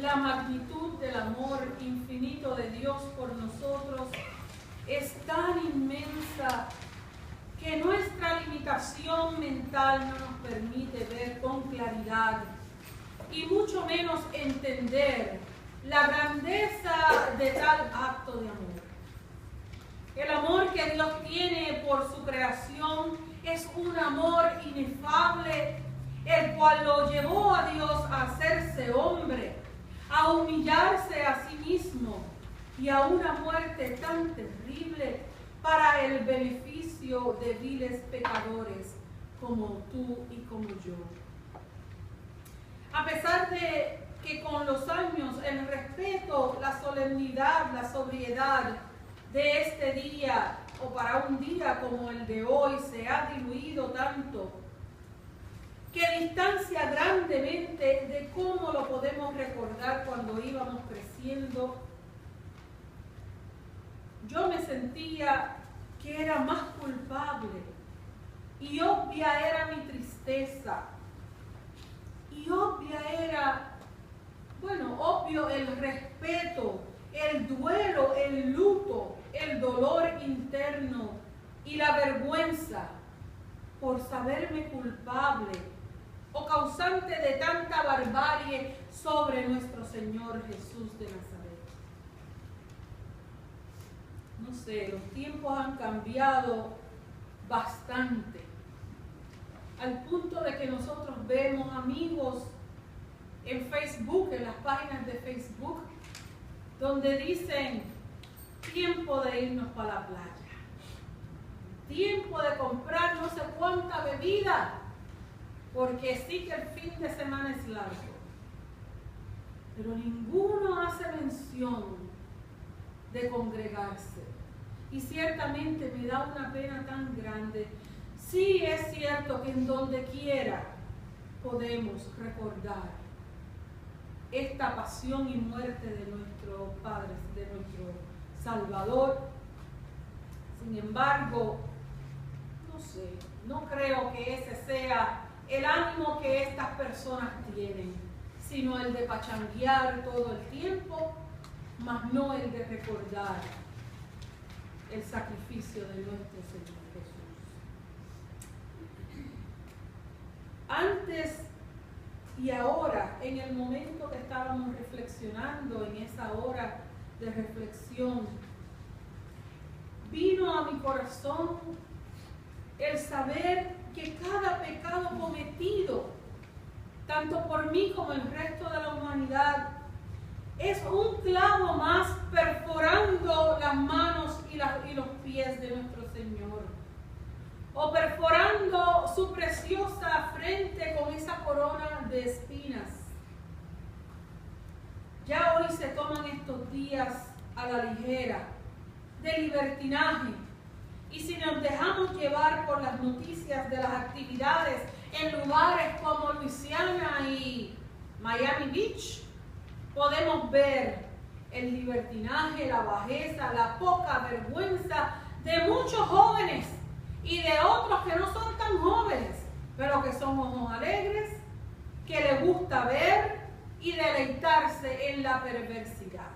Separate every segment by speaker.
Speaker 1: La magnitud del amor infinito de Dios por nosotros es tan inmensa que nuestra limitación mental no nos permite ver con claridad y mucho menos entender la grandeza de tal acto de amor. El amor que Dios tiene por su creación es un amor inefable, el cual lo llevó a Dios a hacerse hombre, a humillarse a sí mismo y a una muerte tan terrible para el beneficio de viles pecadores como tú y como yo. A pesar de que con los años el respeto, la solemnidad, la sobriedad de este día o para un día como el de hoy se ha diluido tanto que distancia grandemente de cómo lo podemos recordar cuando íbamos creciendo, yo me sentía que era más culpable y obvia era mi tristeza y obvia era, obvio el respeto, el duelo, el luto, el dolor interno y la vergüenza por saberme culpable o causante de tanta barbarie sobre nuestro Señor Jesús de Nazaret. No sé, los tiempos han cambiado bastante, al punto de que nosotros vemos amigos en Facebook, en las páginas de Facebook, donde dicen tiempo de irnos para la playa, tiempo de comprar no sé cuánta bebida, porque sí que el fin de semana es largo. Pero ninguno hace mención de congregarse. Y ciertamente me da una pena tan grande. Sí es cierto que en donde quiera podemos recordar esta pasión y muerte de nuestro Padre, de nuestro Salvador. Sin embargo, no sé, no creo que ese sea el ánimo que estas personas tienen, sino el de pachanguear todo el tiempo, mas no el de recordar el sacrificio de nuestro Señor Jesús. Antes y ahora, en el momento que estábamos reflexionando, en esa hora de reflexión, vino a mi corazón el saber que cada pecado cometido, tanto por mí como el resto de la humanidad, es un clavo más perforando las manos y los pies de nuestro Señor, o perforando su preciosa frente con esa corona de espinas. Ya hoy se toman estos días a la ligera, de libertinaje, y si nos dejamos llevar por las noticias de las actividades en lugares como Luisiana y Miami Beach, podemos ver el libertinaje, la bajeza, la poca vergüenza de muchos jóvenes y de otros que no son tan jóvenes, pero que son ojos alegres, que les gusta ver y deleitarse en la perversidad.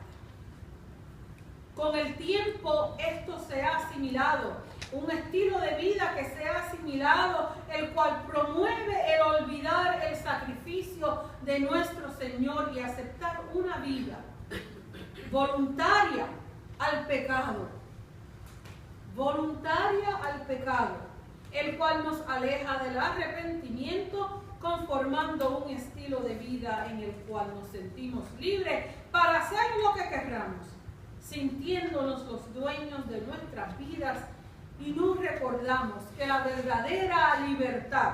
Speaker 1: Con el tiempo esto se ha asimilado, un estilo de vida que se ha asimilado, el cual promueve el olvidar el sacrificio de nuestro Señor y aceptar una vida voluntaria al pecado, el cual nos aleja del arrepentimiento, conformando un estilo de vida en el cual nos sentimos libres para hacer lo que queramos, sintiéndonos los dueños de nuestras vidas, y no recordamos que la verdadera libertad,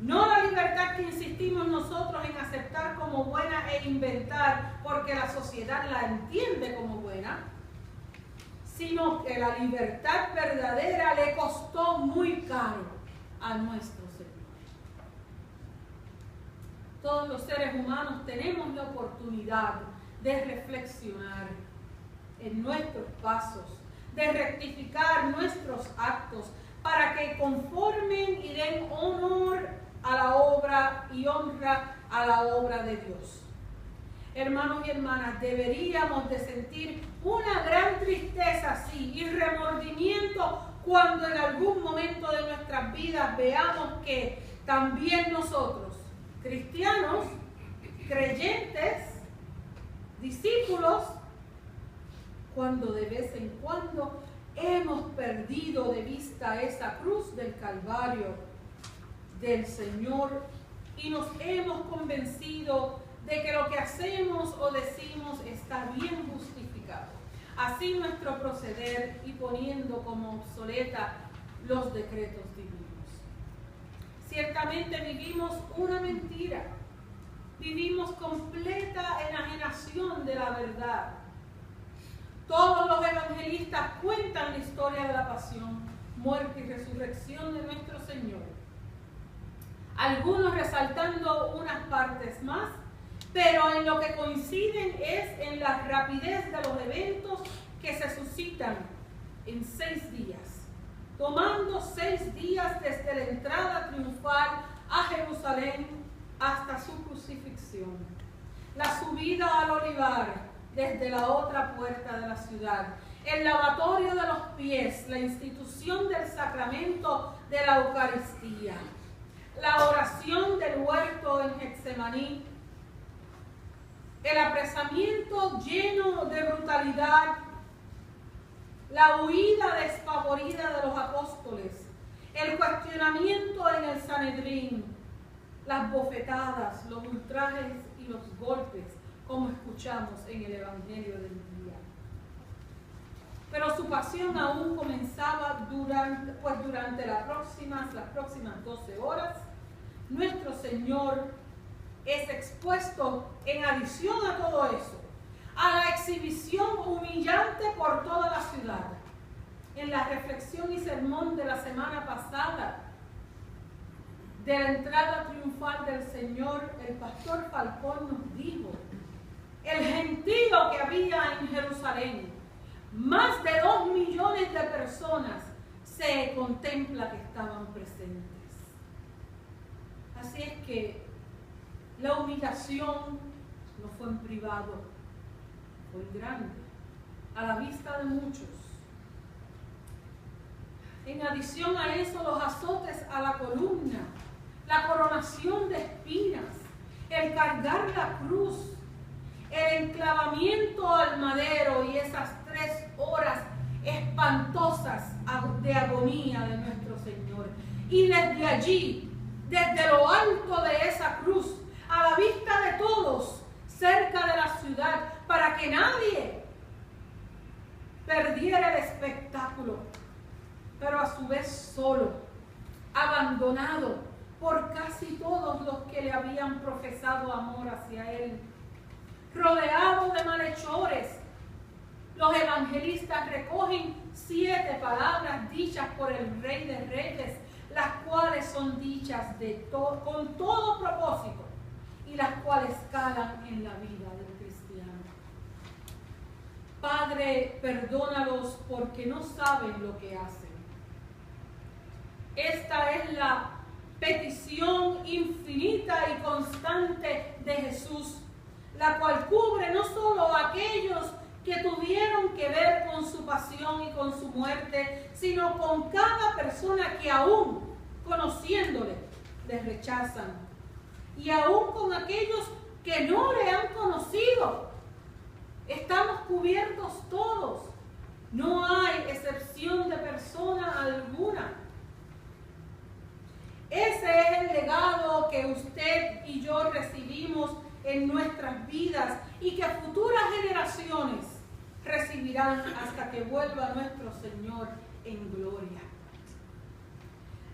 Speaker 1: no la libertad que insistimos nosotros en aceptar como buena e inventar porque la sociedad la entiende como buena, sino que la libertad verdadera le costó muy caro a nuestro Señor. Todos los seres humanos tenemos la oportunidad de reflexionar en nuestros pasos, de rectificar nuestros actos para que conformen y den honor a la obra y honra a la obra de Dios. hermanos y hermanas, deberíamos de sentir una gran tristeza, sí, y remordimiento cuando en algún momento de nuestras vidas veamos que también nosotros, cristianos, creyentes, discípulos, cuando de vez en cuando hemos perdido de vista esa cruz del Calvario del Señor y nos hemos convencido de que lo que hacemos o decimos está bien justificado. Así nuestro proceder y poniendo como obsoleta los decretos divinos. Ciertamente vivimos una mentira. Vivimos completa enajenación de la verdad. Todos los evangelistas cuentan la historia de la pasión, muerte y resurrección de nuestro Señor. Algunos resaltando unas partes más, pero en lo que coinciden es en la rapidez de los eventos que se suscitan en 6 días, tomando 6 días desde la entrada triunfal a Jerusalén hasta su crucifixión, la subida al olivar desde la otra puerta de la ciudad, el lavatorio de los pies, la institución del sacramento de la Eucaristía, la oración del huerto en Getsemaní, el apresamiento lleno de brutalidad, la huida despavorida de los apóstoles, el cuestionamiento en el Sanedrín, las bofetadas, los ultrajes y los golpes, como escuchamos en el Evangelio del día. Pero su pasión aún comenzaba durante las próximas 12 horas. Nuestro Señor es expuesto en adición a todo eso, a la exhibición humillante por toda la ciudad. En la reflexión y sermón de la semana pasada, de la entrada triunfal del Señor, el pastor Falcón nos dijo, el gentío que había en Jerusalén, más de 2 millones de personas, se contempla que estaban presentes. Así es que la humillación no fue en privado, fue en grande, a la vista de muchos. En adición a eso, los azotes a la columna, la coronación de espinas, el cargar la cruz, el enclavamiento al madero y esas 3 horas espantosas de agonía de nuestro Señor. Y desde allí, desde lo alto de esa cruz, a la vista de todos, cerca de la ciudad, para que nadie perdiera el espectáculo, pero a su vez solo, abandonado por casi todos los que le habían profesado amor hacia él, rodeado de malhechores. Los evangelistas recogen 7 palabras dichas por el Rey de Reyes, las cuales son dichas con todo propósito y las cuales calan en la vida del cristiano. Padre, perdónalos porque no saben lo que hacen. Esta es la petición infinita y constante de Jesús, la cual cubre no solo a aquellos que tuvieron que ver con su pasión y con su muerte, sino con cada persona que aún conociéndole les rechazan, y aún con aquellos que no le han conocido. Estamos cubiertos todos, no hay excepción de persona alguna. Ese es el legado que usted y yo recibimos en nuestras vidas y que futuras generaciones recibirán hasta que vuelva nuestro Señor en gloria.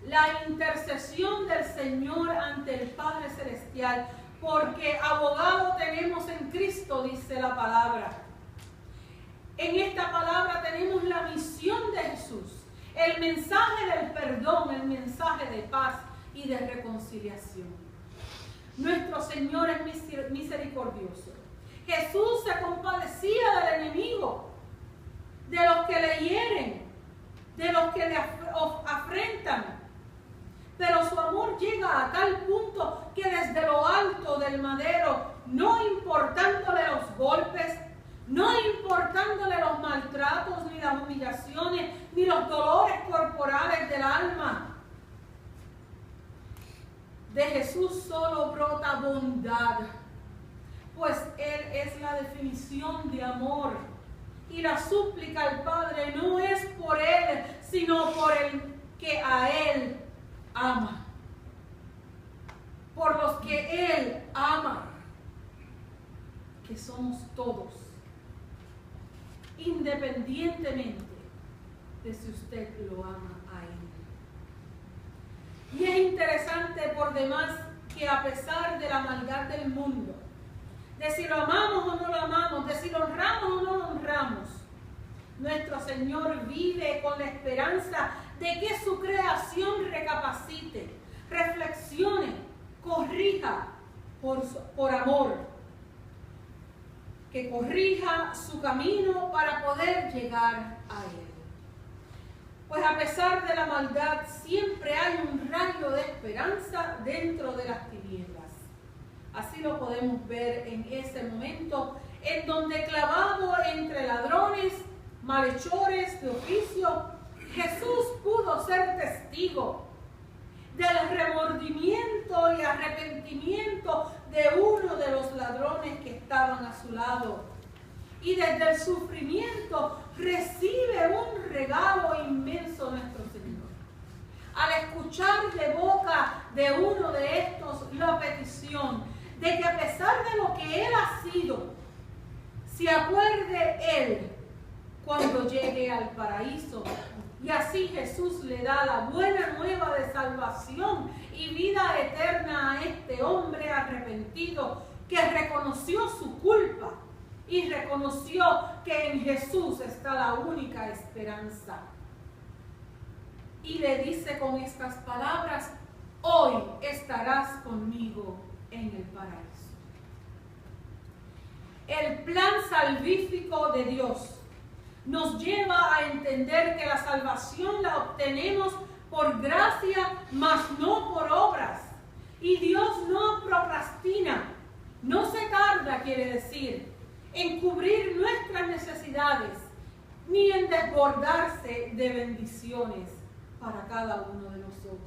Speaker 1: La intercesión del Señor ante el Padre Celestial, porque abogado tenemos en Cristo, dice la palabra. En esta palabra tenemos la misión de Jesús, el mensaje del perdón, el mensaje de paz y de reconciliación. Nuestro Señor es misericordioso. Jesús se compadecía del enemigo, de los que le hieren, de los que le afrentan. Pero su amor llega a tal punto que desde lo alto del madero, no importándole De Jesús solo brota bondad, pues Él es la definición de amor. Y la súplica al Padre no es por Él, sino por el que a Él ama. Por los que Él ama, que somos todos, independientemente de si usted lo ama a Él. Y es interesante por demás que a pesar de la maldad del mundo, de si lo amamos o no lo amamos, de si lo honramos o no lo honramos, nuestro Señor vive con la esperanza de que su creación recapacite, reflexione, corrija por amor, que corrija su camino para poder llegar a Él. Pues a pesar de la maldad, siempre hay un rayo de esperanza dentro de las tinieblas. Así lo podemos ver en ese momento, en donde clavado entre ladrones, malhechores de oficio, Jesús pudo ser testigo del remordimiento y arrepentimiento de uno de los ladrones que estaban a su lado. Y desde el sufrimiento recibe un regalo inmenso nuestro Señor. Al escuchar de boca de uno de estos la petición de que a pesar de lo que Él ha sido, se acuerde Él cuando llegue al paraíso. Y así Jesús le da la buena nueva de salvación y vida eterna a este hombre arrepentido que reconoció su culpa y reconoció que en Jesús está la única esperanza. Y le dice con estas palabras: hoy estarás conmigo en el paraíso. El plan salvífico de Dios nos lleva a entender que la salvación la obtenemos por gracia, mas no por obras. Y Dios no procrastina, no se tarda, quiere decir, en cubrir nuestras necesidades, ni en desbordarse de bendiciones para cada uno de nosotros.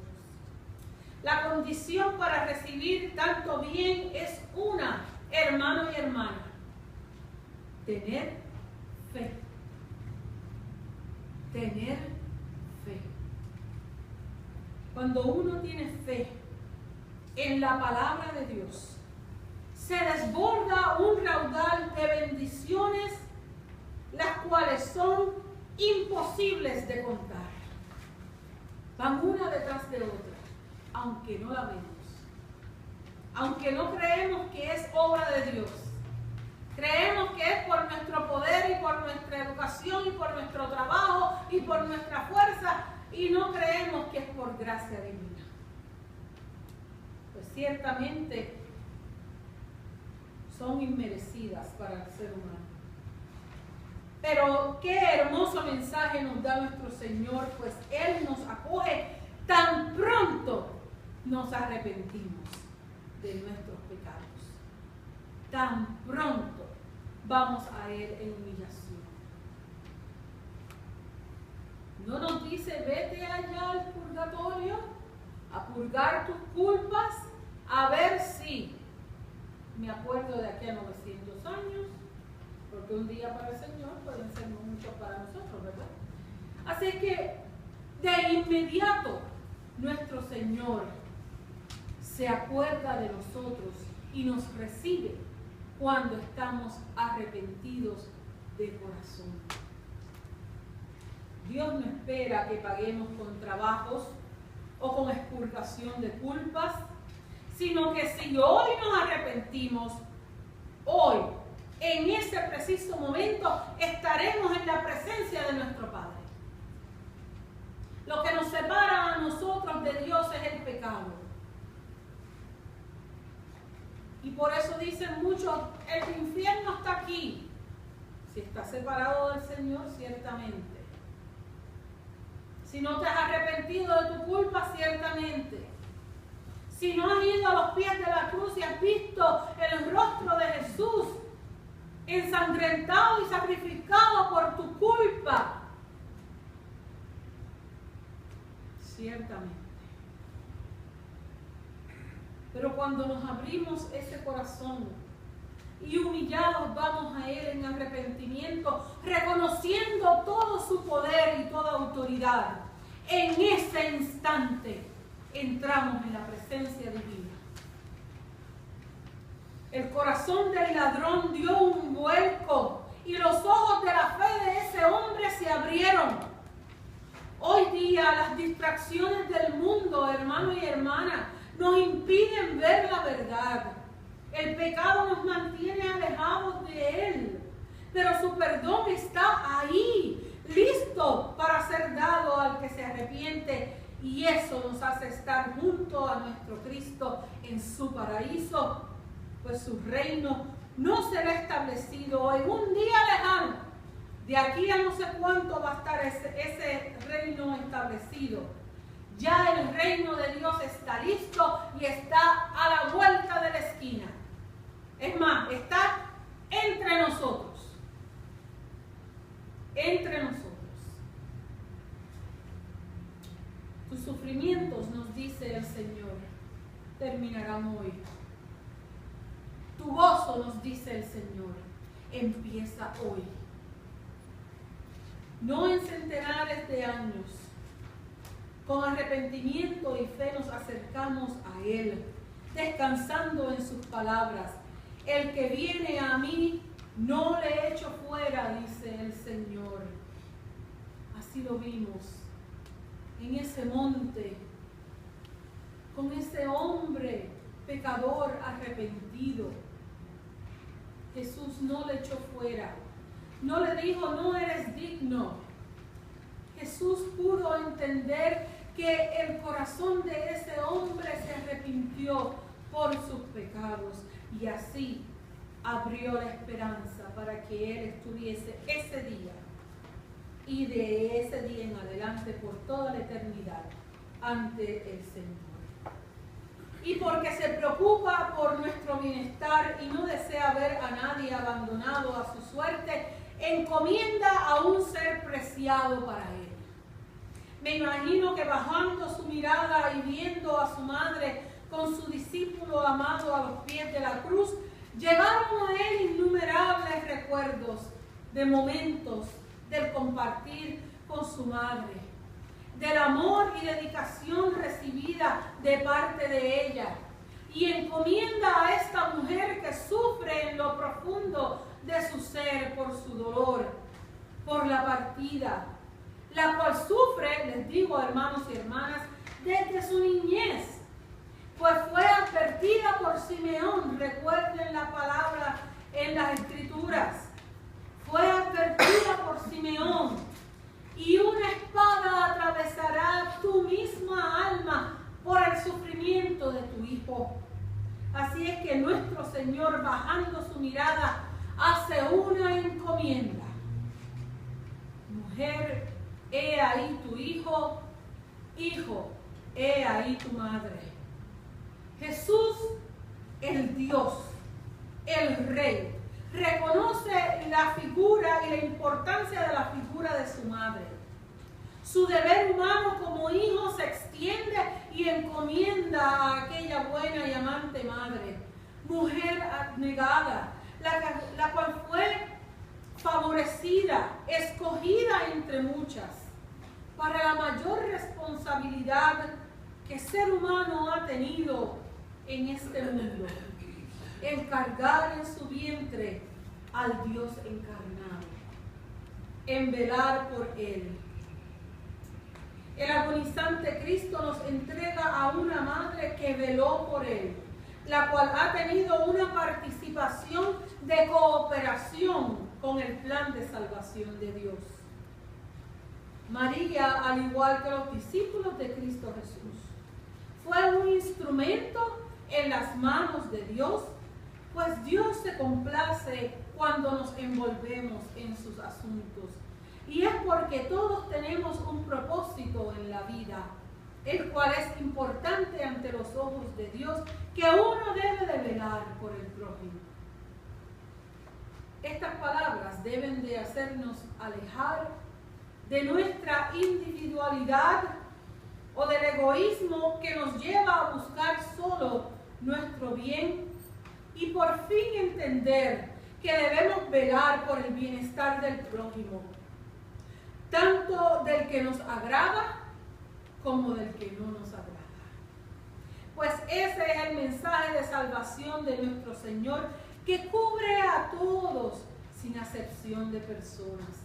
Speaker 1: La condición para recibir tanto bien es una, hermano y hermana: tener fe. Tener fe. Cuando uno tiene fe en la palabra de Dios, se desborda un raudal de bendiciones, las cuales son imposibles de contar. Van una detrás de otra, aunque no la vemos, aunque no creemos que es obra de Dios. Creemos que es por nuestro poder y por nuestra educación y por nuestro trabajo y por nuestra fuerza, y no creemos que es por gracia divina. Pues ciertamente son inmerecidas para el ser humano. Pero qué hermoso mensaje nos da nuestro Señor, pues Él nos acoge tan pronto nos arrepentimos de nuestros pecados. Tan pronto vamos a Él en humillación. No nos dice: vete allá al purgatorio a purgar tus culpas, a ver si me acuerdo de aquí a 900 años, porque un día para el Señor pueden ser muchos para nosotros, ¿verdad? Así que de inmediato nuestro Señor se acuerda de nosotros y nos recibe cuando estamos arrepentidos de corazón. Dios no espera que paguemos con trabajos o con expurgación de culpas, sino que si hoy nos arrepentimos, hoy, en ese preciso momento, estaremos en la presencia de nuestro Padre. Lo que nos separa a nosotros de Dios es el pecado. Y por eso dicen muchos: el infierno está aquí. Si estás separado del Señor, ciertamente. Si no te has arrepentido de tu culpa, ciertamente. Si no has ido a los pies de la cruz y has visto el rostro de Jesús ensangrentado y sacrificado por tu culpa, ciertamente. Pero cuando nos abrimos ese corazón y humillados vamos a Él en arrepentimiento, reconociendo todo su poder y toda autoridad, en ese instante entramos en la presencia divina. El corazón del ladrón dio un vuelco y los ojos de la fe de ese hombre se abrieron. Hoy día las distracciones del mundo, hermano y hermana, nos impiden ver la verdad. El pecado nos mantiene alejados de Él, pero su perdón está ahí, listo para ser dado al que se arrepiente, y eso nos hace estar junto a nuestro Cristo en su paraíso, pues su reino no será establecido en un día lejano. De aquí a no sé cuánto va a estar ese reino establecido. Ya el reino de Dios está listo y está a la vuelta de la esquina. Es más, está entre nosotros. Entre nosotros. Tus sufrimientos, nos dice el Señor, terminarán hoy. Tu gozo, nos dice el Señor, empieza hoy. No en centenares de años. Con arrepentimiento y fe nos acercamos a Él, descansando en sus palabras. El que viene a mí, no le echo fuera, dice el Señor. Así lo vimos en ese monte, con ese hombre pecador arrepentido. Jesús no le echó fuera, no le dijo, no eres digno. Jesús pudo entender que el corazón de ese hombre se arrepintió por sus pecados y así abrió la esperanza para que él estuviese ese día y de ese día en adelante por toda la eternidad ante el Señor. Y porque se preocupa por nuestro bienestar y no desea ver a nadie abandonado a su suerte, encomienda a un ser preciado para él. Me imagino que bajando su mirada y viendo a su madre con su discípulo amado a los pies de la cruz, llegaron a él innumerables recuerdos de momentos del compartir con su madre, del amor y dedicación recibida de parte de ella, y encomienda a esta mujer que sufre en lo profundo de su ser por su dolor, por la partida, la cual sufre, les digo, hermanos y hermanas, desde su niñez, pues fue advertida por Simeón. Recuerden la palabra en las Escrituras. Fue advertida por Simeón, y una espada atravesará tu misma alma por el sufrimiento de tu hijo. Así es que nuestro Señor, bajando su mirada, hace una encomienda. Mujer, he ahí tu hijo. Hijo, he ahí tu madre. Jesús, el Dios, el Rey, reconoce la figura y la importancia de la figura de su madre. Su deber humano como hijo se extiende y encomienda a aquella buena y amante madre, mujer abnegada, la cual fue favorecida, escogida entre muchas, para la mayor responsabilidad que ser humano ha tenido en este mundo, el cargar en su vientre al Dios encarnado, en velar por Él. El agonizante Cristo nos entrega a una madre que veló por Él, la cual ha tenido una participación de cooperación con el plan de salvación de Dios. María, al igual que los discípulos de Cristo Jesús, fue un instrumento en las manos de Dios, pues Dios se complace cuando nos envolvemos en sus asuntos. Y es porque todos tenemos un propósito en la vida, el cual es importante ante los ojos de Dios, que uno debe de velar por el prójimo. Estas palabras deben de hacernos alejar de nuestra individualidad o del egoísmo que nos lleva a buscar solo nuestro bien y por fin entender que debemos velar por el bienestar del prójimo, tanto del que nos agrada como del que no nos agrada. Pues ese es el mensaje de salvación de nuestro Señor, que cubre a todos sin acepción de personas.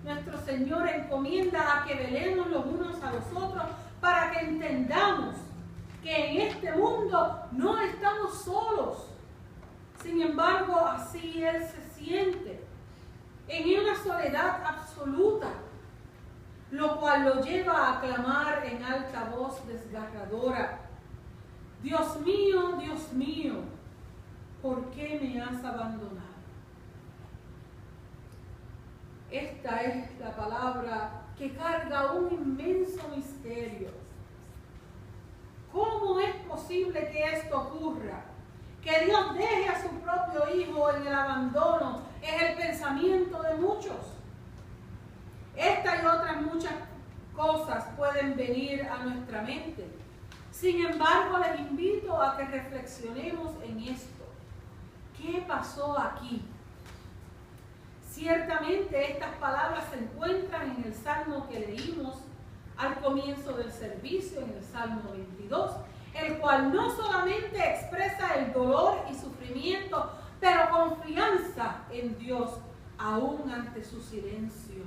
Speaker 1: Nuestro Señor encomienda a que velemos los unos a los otros para que entendamos que en este mundo no estamos solos. Sin embargo, así Él se siente, en una soledad absoluta, lo cual lo lleva a clamar en alta voz desgarradora: Dios mío, ¿por qué me has abandonado? Esta es la palabra que carga un inmenso misterio. ¿Cómo es posible que esto ocurra? Que Dios deje a su propio Hijo en el abandono es el pensamiento de muchos. Esta y otras muchas cosas pueden venir a nuestra mente. Sin embargo, les invito a que reflexionemos en esto. ¿Qué pasó aquí? Ciertamente estas palabras se encuentran en el Salmo que leímos al comienzo del servicio, en el Salmo 22, el cual no solamente expresa el dolor y sufrimiento, pero confianza en Dios aún ante su silencio.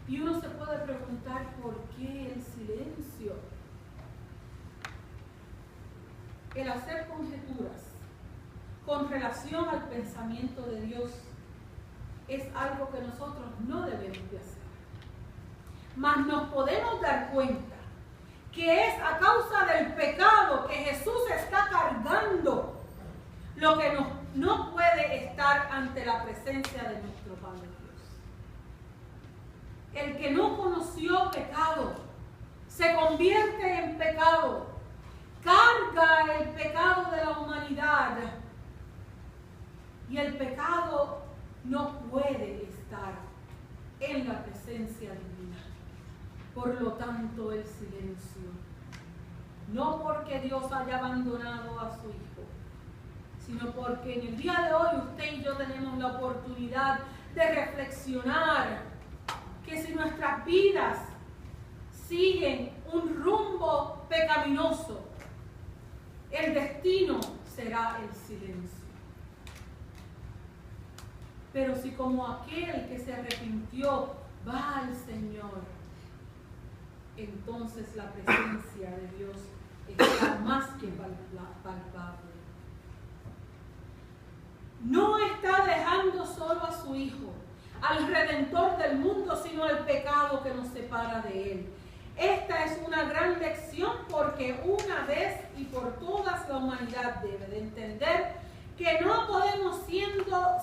Speaker 1: Y uno se puede preguntar, ¿por qué el silencio? El hacer conjeturas con relación al pensamiento de Dios es algo que nosotros no debemos de hacer. Mas nos podemos dar cuenta que es a causa del pecado que Jesús está cargando lo que no puede estar ante la presencia de nuestro Padre Dios. El que no conoció pecado se convierte en pecado, carga el pecado de la humanidad, y el pecado no puede estar en la presencia divina. Por lo tanto, el silencio. No porque Dios haya abandonado a su Hijo, sino porque en el día de hoy usted y yo tenemos la oportunidad de reflexionar que si nuestras vidas siguen un rumbo pecaminoso, el destino será el silencio. Pero si como aquel que se arrepintió va al Señor, entonces la presencia de Dios está más que palpable. No está dejando solo a su Hijo, al Redentor del mundo, sino el pecado que nos separa de Él. Esta es una gran lección, porque una vez y por todas la humanidad debe de entender que no podemos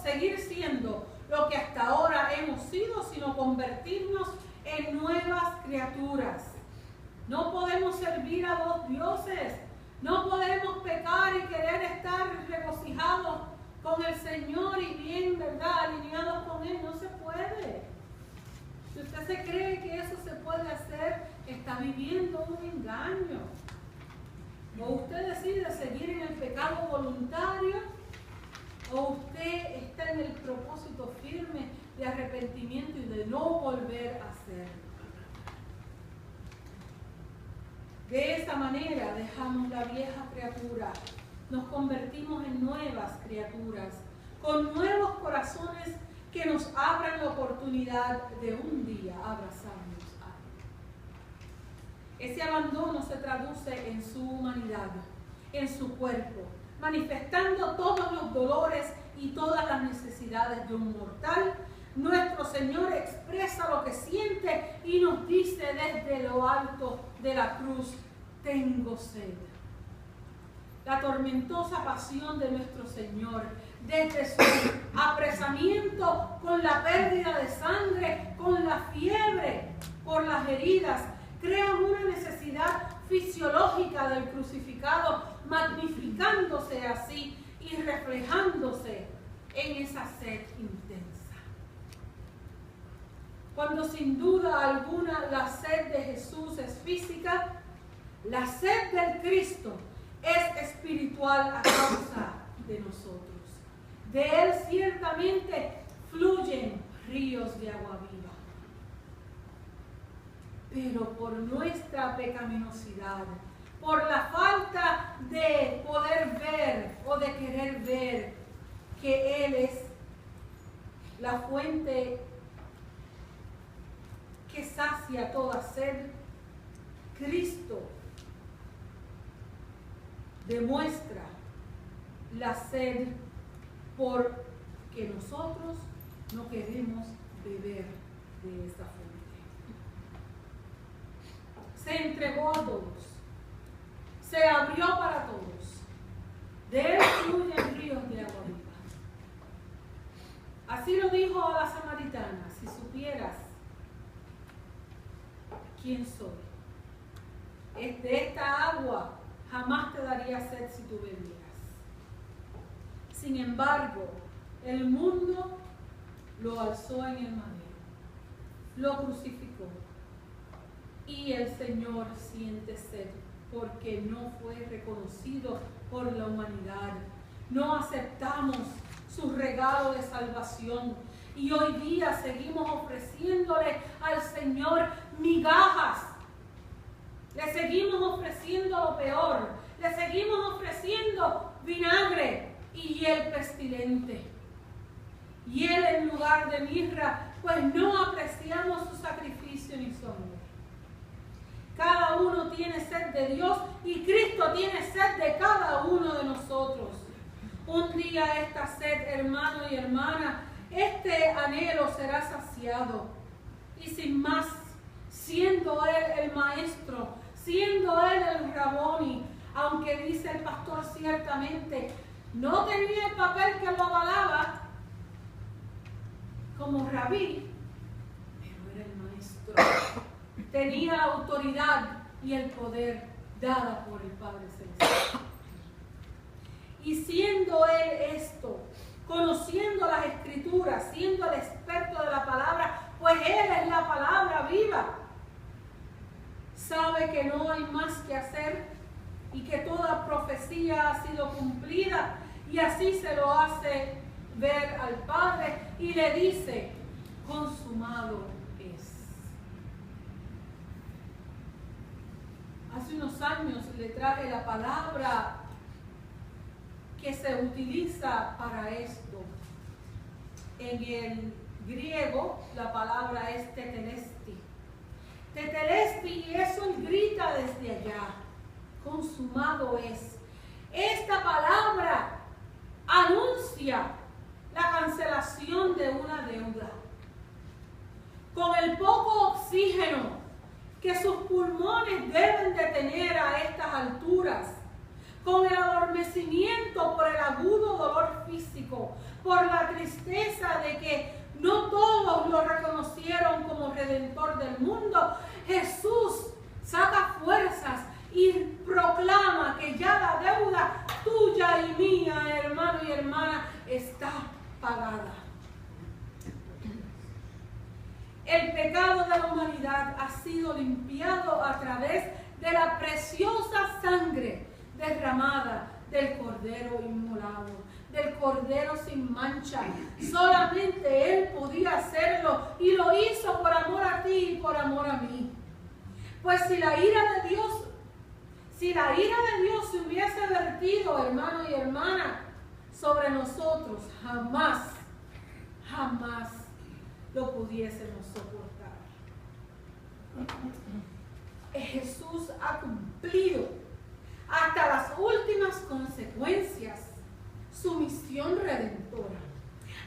Speaker 1: seguir siendo lo que hasta ahora hemos sido, sino convertirnos en nuevas criaturas. No podemos servir a dos dioses, no podemos pecar y querer estar regocijados con el Señor y bien, ¿verdad?, alineados con Él. No se puede. Si usted se cree que eso se puede hacer, está viviendo un engaño. O usted decide seguir en el pecado voluntario, o usted está en el propósito firme de arrepentimiento y de no volver a hacerlo. De esa manera dejamos la vieja criatura, nos convertimos en nuevas criaturas, con nuevos corazones que nos abran la oportunidad de un día abrazarnos a Él. Ese abandono se traduce en su humanidad, en su cuerpo, manifestando todos los dolores y todas las necesidades de un mortal. Nuestro Señor expresa lo que siente y nos dice desde lo alto de la cruz: tengo sed. La tormentosa pasión de nuestro Señor, desde su apresamiento con la pérdida de sangre, con la fiebre por las heridas, crea una necesidad fisiológica del crucificado, magnificándose así y reflejándose en esa sed intensa. Cuando sin duda alguna la sed de Jesús es física, la sed del Cristo es espiritual a causa de nosotros. De Él ciertamente fluyen ríos de agua viva. Pero por nuestra pecaminosidad, por la falta de poder ver o de querer ver que Él es la fuente que sacia toda sed, Cristo demuestra la sed porque nosotros no queremos beber de esa fuente. Se entregó a todos, se abrió para todos. De Él fluyen ríos de agua viva. Así lo dijo a la samaritana: si supieras quién soy, de esta agua jamás te daría sed si tú bebieras. Sin embargo, el mundo lo alzó en el madero, lo crucificó, y el Señor siente sed porque no fue reconocido por la humanidad. No aceptamos su regalo de salvación y hoy día seguimos ofreciéndole al Señor migajas. Le seguimos ofreciendo lo peor, le seguimos ofreciendo vinagre y hiel pestilente. Hiel en lugar de mirra, pues no apreciamos su sacrificio ni su amor. Cada uno tiene sed de Dios y Cristo tiene sed de cada uno de nosotros. Un día esta sed, hermano y hermana, este anhelo será saciado. Y sin más, siendo Él el Maestro, siendo Él el Raboni, aunque dice el pastor ciertamente, no tenía el papel que lo avalaba como rabí, pero era el Maestro. Tenía la autoridad y el poder dada por el Padre Celestial. Y siendo Él esto, conociendo las Escrituras, siendo el experto de la palabra, pues Él es la palabra viva, sabe que no hay más que hacer y que toda profecía ha sido cumplida, y así se lo hace ver al Padre y le dice: consumado es. Hace unos años le traje la palabra que se utiliza para esto. En el griego la palabra es tetelesti. Tetelesti, y eso él grita desde allá: consumado es. Esta palabra anuncia la cancelación de una deuda. Con el poco oxígeno que sus pulmones deben de tener a estas alturas, con el adormecimiento por el agudo dolor físico, por la tristeza de que no todos lo reconocieron como redentor del mundo, Jesús saca fuerzas y proclama que ya la deuda tuya y mía, hermano y hermana, está pagada. El pecado de la humanidad ha sido limpiado a través de la preciosa sangre derramada del Cordero inmolado, del Cordero sin mancha. Solamente Él podía hacerlo y lo hizo por amor a ti y por amor a mí. Pues si la ira de Dios se hubiese vertido, hermano y hermana, sobre nosotros, jamás lo pudiésemos soportar. Jesús ha cumplido hasta las últimas consecuencias su misión redentora.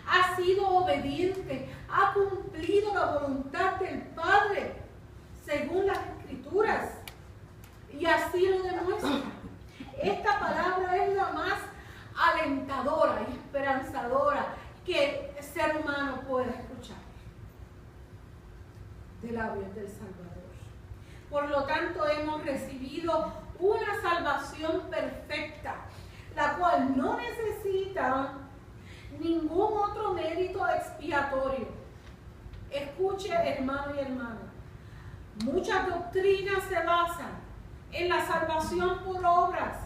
Speaker 1: Ha sido obediente, ha cumplido la voluntad del Padre según las Escrituras, y así lo demuestra. Esta palabra es la más alentadora y esperanzadora que el ser humano pueda escuchar de labios del Salvador. Por lo tanto, hemos recibido una salvación perfecta, la cual no necesita ningún otro mérito expiatorio. Escuche, hermano y hermana, muchas doctrinas se basan en la salvación por obras,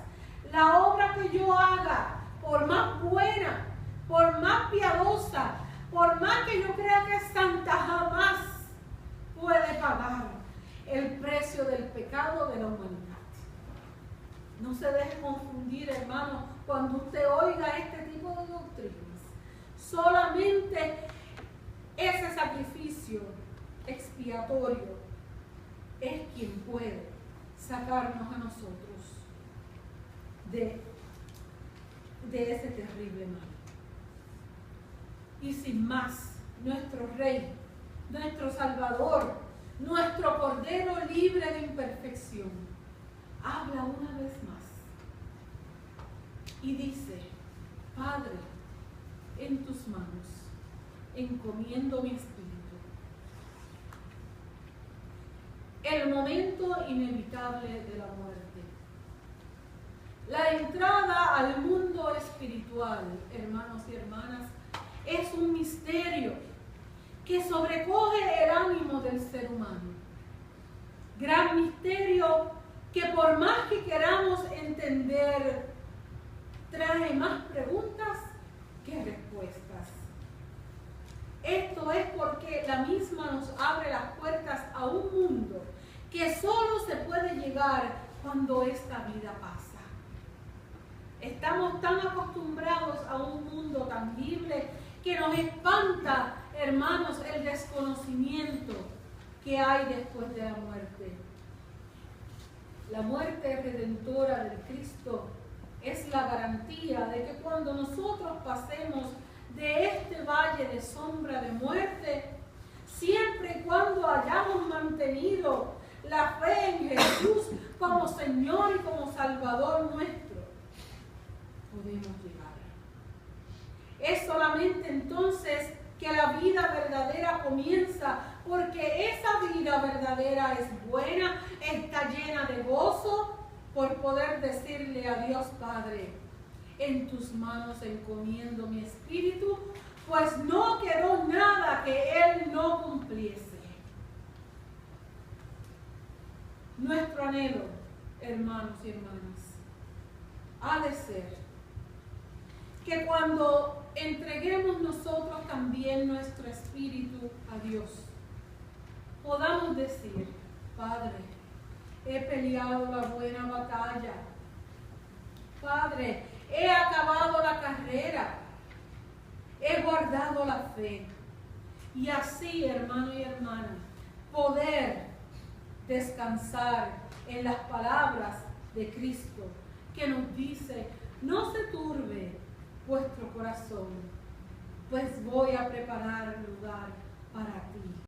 Speaker 1: La obra que yo haga, por más buena, por más piadosa, por más que yo crea que es santa, jamás puede pagar el precio del pecado de la humanidad. No se deje confundir, hermano, cuando usted oiga este tipo de doctrinas. Solamente ese sacrificio expiatorio es quien puede sacarnos a nosotros de ese terrible mal. Y sin más, nuestro Rey, nuestro Salvador, nuestro Cordero libre de imperfección, habla una vez más y dice: Padre, en tus manos encomiendo mi espíritu. El momento inevitable de la muerte. La entrada al mundo espiritual, hermanos y hermanas, es un misterio que sobrecoge el ánimo del ser humano. Gran misterio que por más que queramos entender, trae más preguntas que respuestas. Esto es porque la misma nos abre las puertas a un mundo que solo se puede llegar cuando esta vida pasa. Estamos tan acostumbrados a un mundo tangible que nos espanta, hermanos, el desconocimiento que hay después de la muerte. La muerte redentora del Cristo es la garantía de que cuando nosotros pasemos de este valle de sombra de muerte, siempre y cuando hayamos mantenido la fe en Jesús como Señor y como Salvador nuestro, podemos llegar. Es solamente entonces que la vida verdadera comienza, porque esa vida verdadera es buena, está llena de gozo, por poder decirle a Dios Padre: en tus manos encomiendo mi espíritu, pues no quedó nada que Él no cumpliese. Nuestro anhelo, hermanos y hermanas, ha de ser que cuando entreguemos nosotros también nuestro espíritu a Dios, podamos decir: Padre, he peleado la buena batalla. Padre, he acabado la carrera. He guardado la fe. Y así, hermano y hermana, poder descansar en las palabras de Cristo, que nos dice: no se turbe vuestro corazón, pues voy a preparar lugar para ti.